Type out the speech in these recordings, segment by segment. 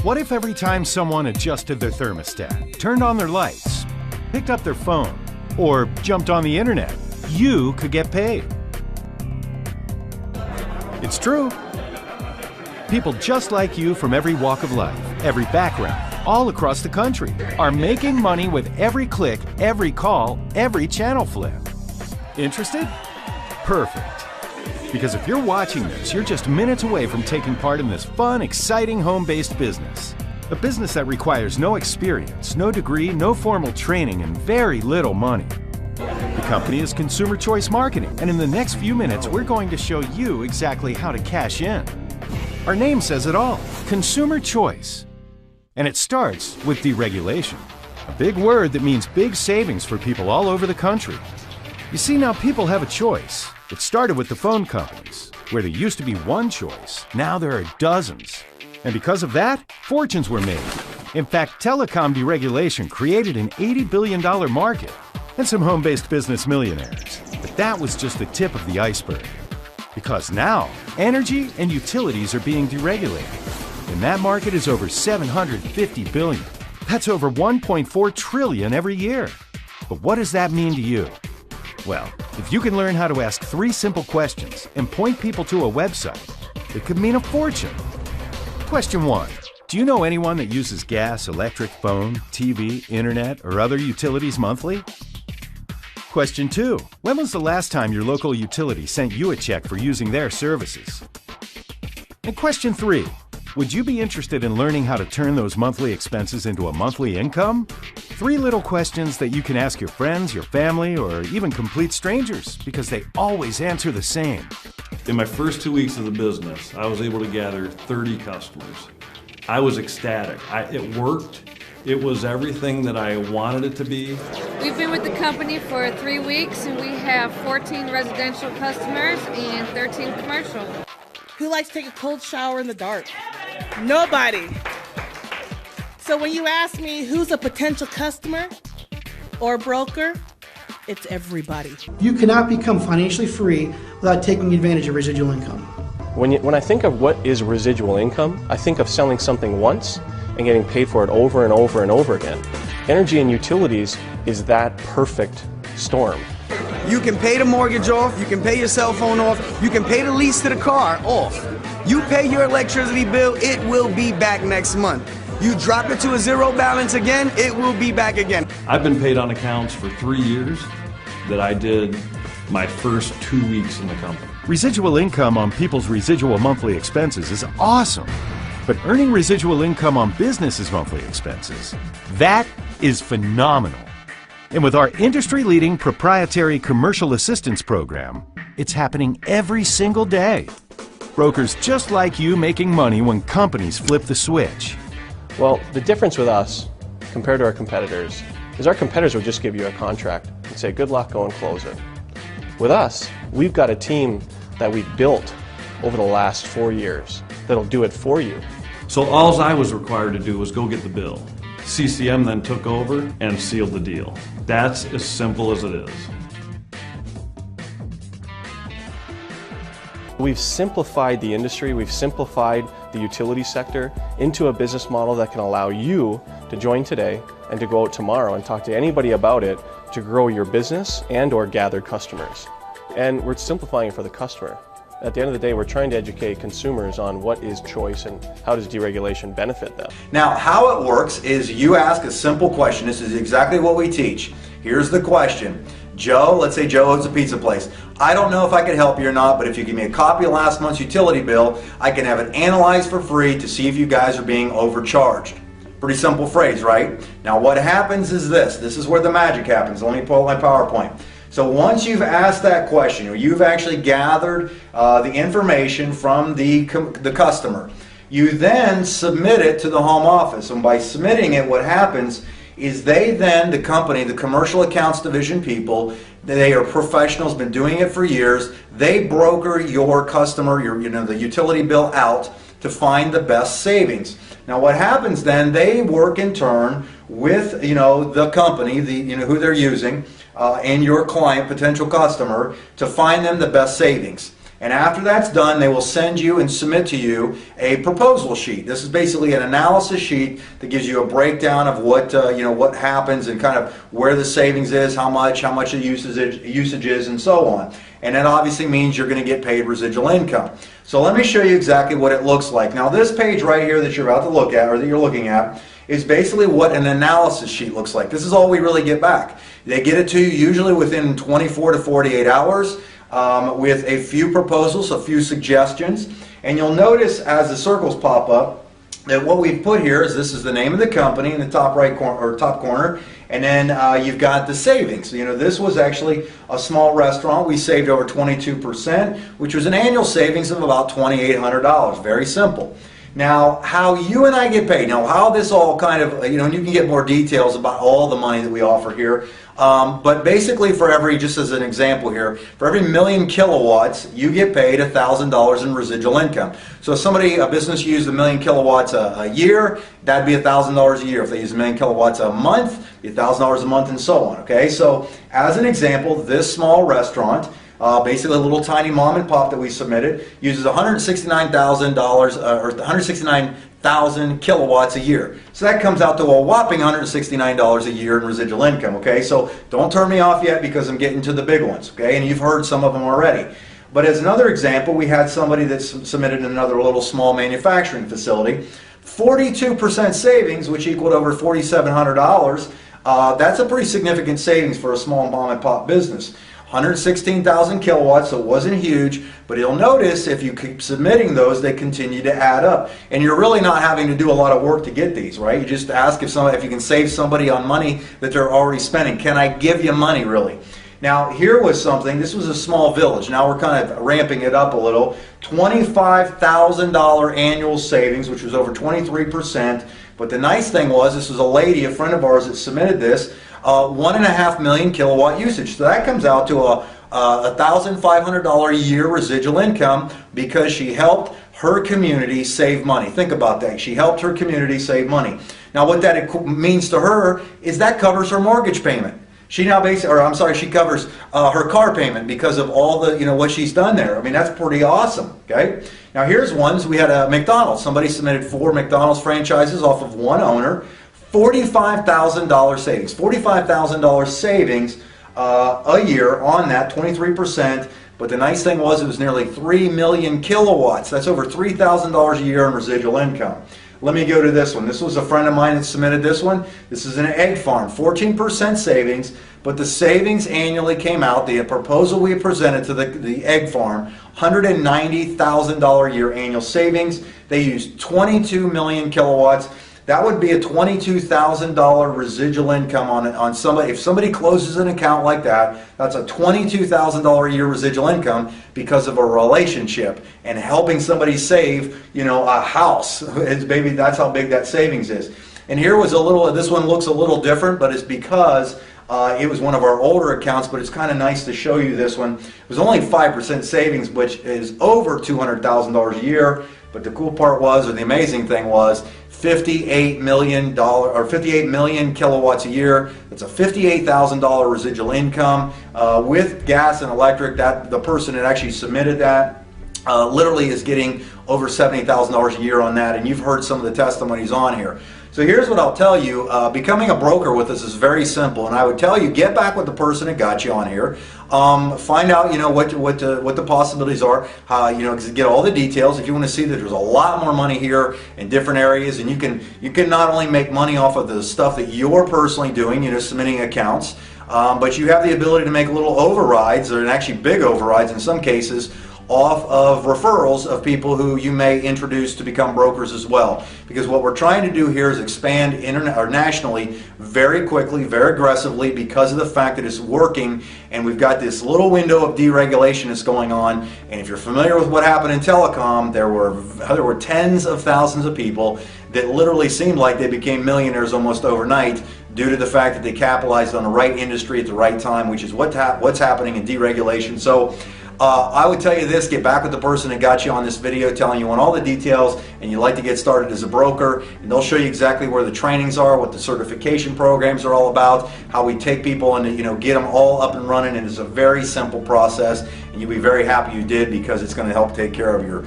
What if every time someone adjusted their thermostat, turned on their lights, picked up their phone, or jumped on the internet, you could get paid? It's true. People just like you from every walk of life, every background, all across the country, are making money with every click, every call, every channel flip. Interested? Perfect. Because if you're watching this, you're just minutes away from taking part in this fun, exciting home-based business. A business that requires no experience, no degree, no formal training, and very little money. The company is Consumer Choice Marketing, and in the next few minutes, we're going to show you exactly how to cash in. Our name says it all, Consumer Choice. And it starts with deregulation, a big word that means big savings for people all over the country. You see, now people have a choice. It started with the phone companies, where there used to be one choice. Now there are dozens. And because of that, fortunes were made. In fact, telecom deregulation created an $80 billion market and some home-based business millionaires. But that was just the tip of the iceberg. Because now, energy and utilities are being deregulated. And that market is over $750 billion. That's over $1.4 trillion every year. But what does that mean to you? Well, if you can learn how to ask 3 simple questions and point people to a website, it could mean a fortune. Question 1. Do you know anyone that uses gas, electric, phone, TV, internet, or other utilities monthly? Question 2. When was the last time your local utility sent you a check for using their services? And question 3. Would you be interested in learning how to turn those monthly expenses into a monthly income? 3 little questions that you can ask your friends, your family, or even complete strangers, because they always answer the same. In my first 2 weeks of the business, I was able to gather 30 customers. I was ecstatic. It worked. It was everything that I wanted it to be. We've been with the company for 3 weeks, and we have 14 residential customers and 13 commercial. Who likes to take a cold shower in the dark? Nobody. So when you ask me who's a potential customer or broker, it's everybody. You cannot become financially free without taking advantage of residual income. When I think of what is residual income, I think of selling something once and getting paid for it over and over and over again. Energy and utilities is that perfect storm. You can pay the mortgage off, you can pay your cell phone off, you can pay the lease to the car off. You pay your electricity bill, it will be back next month. You drop it to a zero balance again, it will be back again. I've been paid on accounts for 3 years that I did my first 2 weeks in the company. Residual income on people's residual monthly expenses is awesome. But earning residual income on businesses' monthly expenses, that is phenomenal. And with our industry-leading proprietary commercial assistance program, it's happening every single day. Brokers just like you making money when companies flip the switch. Well, the difference with us, compared to our competitors, is our competitors would just give you a contract and say, good luck, go and close it. With us, we've got a team that we've built over the last 4 years that'll do it for you. So all I was required to do was go get the bill. CCM then took over and sealed the deal. That's as simple as it is. We've simplified the industry, we've simplified the utility sector into a business model that can allow you to join today and to go out tomorrow and talk to anybody about it to grow your business and or gather customers. And we're simplifying it for the customer. At the end of the day, we're trying to educate consumers on what is choice and how does deregulation benefit them. Now, how it works is you ask a simple question. This is exactly what we teach. Here's the question. Joe, let's say Joe owns a pizza place. I don't know if I can help you or not, but if you give me a copy of last month's utility bill, I can have it analyzed for free to see if you guys are being overcharged. Pretty simple phrase, right? Now what happens is this. This is where the magic happens. Let me pull up my PowerPoint. So once you've asked that question, or you've actually gathered the information from the customer, you then submit it to the home office. And by submitting it, what happens is they then, the company, the commercial accounts division people, they are professionals, been doing it for years. They broker your customer, the utility bill out to find the best savings. Now what happens then, they work in turn with the company, who they're using, and your client, potential customer, to find them the best savings. And after that's done, they will send you and submit to you a proposal sheet. This is basically an analysis sheet that gives you a breakdown of what what happens and kind of where the savings is, how much the usage is, and so on. And that obviously means you're going to get paid residual income. So let me show you exactly what it looks like. Now this page right here that you're about to look at, or that you're looking at, is basically what an analysis sheet looks like. This is all we really get back. They get it to you usually within 24 to 48 hours. With a few proposals, a few suggestions, and you'll notice as the circles pop up that what we've put here is this is the name of the company in the top right corner or top corner, and then you've got the savings. This was actually a small restaurant. We saved over 22%, which was an annual savings of about $2,800. Very simple. Now, how you and I get paid, now how this all kind of, and you can get more details about all the money that we offer here, but basically for every, just as an example here, for every 1,000,000 kilowatts, you get paid $1,000 in residual income. So if a business used 1,000,000 kilowatts a year, that'd be $1,000 a year. If they use 1,000,000 kilowatts a month, it'd be $1,000 a month, and so on. Okay, so as an example, this small restaurant, basically a little tiny mom and pop that we submitted, uses $169,000 or 169,000 kilowatts a year. So that comes out to a whopping $169 a year in residual income. Okay, so don't turn me off yet because I'm getting to the big ones. Okay, and you've heard some of them already. But as another example, we had somebody that submitted another little small manufacturing facility, 42% savings, which equaled over $4,700. That's a pretty significant savings for a small mom and pop business. 116,000 kilowatts, so it wasn't huge, but you'll notice if you keep submitting those, they continue to add up. And you're really not having to do a lot of work to get these, right? You just ask if you can save somebody on money that they're already spending. Can I give you money, really? Now, here was something, this was a small village. Now we're kind of ramping it up a little. $25,000 annual savings, which was over 23%. But the nice thing was, this was a lady, a friend of ours that submitted this, 1.5 million kilowatt usage. So that comes out to a $1,500 a year residual income because she helped her community save money. Think about that. She helped her community save money. Now what that means to her is that covers her mortgage payment. She now she covers her car payment because of all the, what she's done there. I mean, that's pretty awesome, okay? Now here's ones. We had a McDonald's. Somebody submitted 4 McDonald's franchises off of one owner. $45,000 savings. $45,000 savings a year on that, 23%. But the nice thing was it was nearly 3 million kilowatts. That's over $3,000 a year in residual income. Let me go to this one. This was a friend of mine that submitted this one. This is an egg farm, 14% savings, but the savings annually came out, the proposal we presented to the egg farm, $190,000 a year annual savings. They used 22 million kilowatts. That would be a $22,000 residual income on somebody. If somebody closes an account like that, that's a $22,000 a year residual income because of a relationship and helping somebody save, a house. Maybe that's how big that savings is. And here was this one looks a little different, but it's because it was one of our older accounts, but it's kind of nice to show you this one. It was only 5% savings, which is over $200,000 a year. But the cool part was, or the amazing thing was, $58 million or 58 million kilowatts a year. That's a $58,000 residual income with gas and electric. That the person that actually submitted that literally is getting over $70,000 a year on that. And you've heard some of the testimonies on here. So here's what I'll tell you. Becoming a broker with us is very simple, and I would tell you, get back with the person that got you on here. Find out, what the possibilities are. Get all the details. If you want to see that there's a lot more money here in different areas, and you can not only make money off of the stuff that you're personally doing, submitting accounts, but you have the ability to make little overrides, or actually big overrides in some cases, off of referrals of people who you may introduce to become brokers as well. Because what we're trying to do here is expand nationally very quickly, very aggressively, because of the fact that it's working, and we've got this little window of deregulation that's going on. And if you're familiar with what happened in telecom, there were tens of thousands of people that literally seemed like they became millionaires almost overnight due to the fact that they capitalized on the right industry at the right time, which is what's happening in deregulation. So I would tell you this, get back with the person that got you on this video telling you on all the details and you'd like to get started as a broker, and they'll show you exactly where the trainings are, what the certification programs are all about, how we take people and get them all up and running. And it's a very simple process, and you'll be very happy you did, because it's going to help take care of your,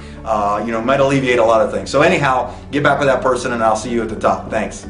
might alleviate a lot of things. So anyhow, get back with that person and I'll see you at the top. Thanks.